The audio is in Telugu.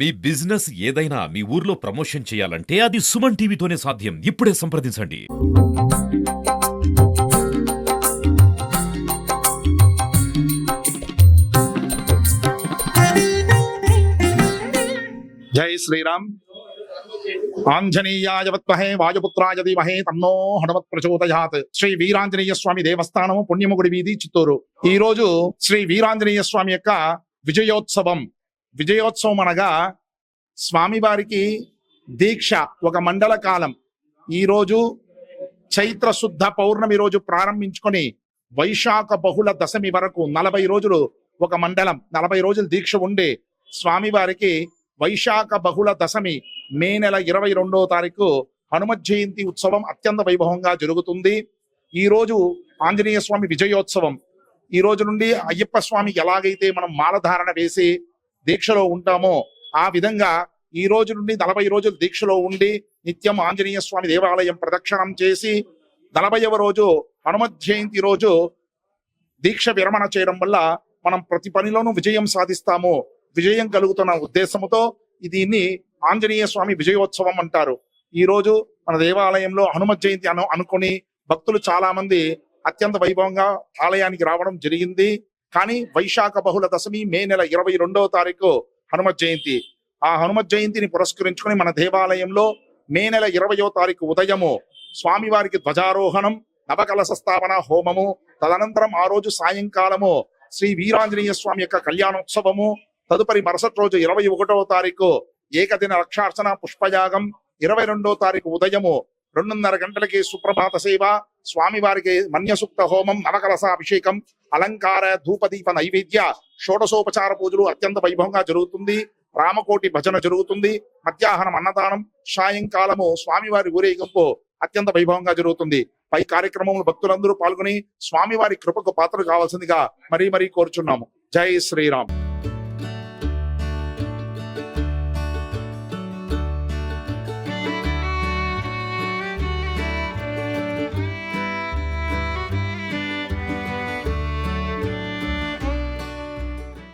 మీ బిజినెస్ ఏదైనా మీ ఊర్లో ప్రమోషన్ చేయాలంటే అది సుమన్ టీవీతోనే సాధ్యం. ఇప్పుడే సంప్రదించండి. జై శ్రీరామ్. ఆంజనేయాయ విద్మహే వాయుపుత్రాయ ధీమహి తన్నో హనుమత్ ప్రచోదయాత్. శ్రీ వీరాంజనేయ స్వామి దేవస్థానము, పుణ్యముగుడి వీధి, చిత్తూరు. ఈ రోజు శ్రీ వీరాంజనేయ స్వామి యొక్క విజయోత్సవం. విజయోత్సవం అనగా స్వామివారికి దీక్ష ఒక మండల కాలం. ఈ రోజు చైత్ర శుద్ధ పౌర్ణమి రోజు ప్రారంభించుకొని వైశాఖ బహుళ దశమి వరకు 40 రోజులు ఒక మండలం, 40 రోజులు దీక్ష ఉండే స్వామివారికి వైశాఖ బహుళ దశమి మే నెల 22వ తారీఖు హనుమత్ జయంతి ఉత్సవం అత్యంత వైభవంగా జరుగుతుంది. ఈ రోజు ఆంజనేయ స్వామి విజయోత్సవం. ఈ రోజు నుండి అయ్యప్ప స్వామి ఎలాగైతే మనం మాలధారణ వేసి దీక్షలో ఉంటామో ఆ విధంగా ఈ రోజు నుండి 40 రోజులు దీక్షలో ఉండి నిత్యం ఆంజనేయ స్వామి దేవాలయం ప్రదక్షిణం చేసి 40వ రోజు హనుమత్ జయంతి రోజు దీక్ష విరమణ చేయడం వల్ల మనం ప్రతి పనిలోనూ విజయం సాధిస్తాము, విజయం కలుగుతున్న ఉద్దేశంతో దీన్ని ఆంజనేయ స్వామి విజయోత్సవం అంటారు. ఈ రోజు మన దేవాలయంలో హనుమత్ జయంతి అనుకుని భక్తులు చాలా మంది అత్యంత వైభవంగా ఆలయానికి రావడం జరిగింది. కానీ వైశాఖ బహుళ దశమి మే నెల 22వ తారీఖు హనుమత్ జయంతి. ఆ హనుమత్ జయంతిని పురస్కరించుకుని మన దేవాలయంలో మే నెల 20వ తారీఖు ఉదయము స్వామివారికి ధ్వజారోహణం, నవకలశ స్థాపన హోమము, తదనంతరం ఆ రోజు సాయంకాలము శ్రీ వీరాంజనేయ స్వామి యొక్క కళ్యాణోత్సవము, తదుపరి మరుసటి రోజు 21వ తారీఖు ఏకదిన లక్షార్చన పుష్పయాగం, 22వ తారీఖు ఉదయము 2:30 గంటలకి సుప్రభాత సేవ, స్వామివారికి మన్యసూక్త హోమం, నవకలశాభిషేకం, అలంకార ధూపదీప నైవేద్య, షోడశోపచార పూజలు అత్యంత వైభవంగా జరుగుతుంది. రామకోటి భజన జరుగుతుంది. మధ్యాహ్నం అన్నదానం, సాయంకాలము స్వామివారి ఊరేగింపు అత్యంత వైభవంగా జరుగుతుంది. పై కార్యక్రమంలో భక్తులందరూ పాల్గొని స్వామివారి కృపకు పాత్రలు కావాల్సిందిగా మరీ కోరుచున్నాము. జై శ్రీరామ్.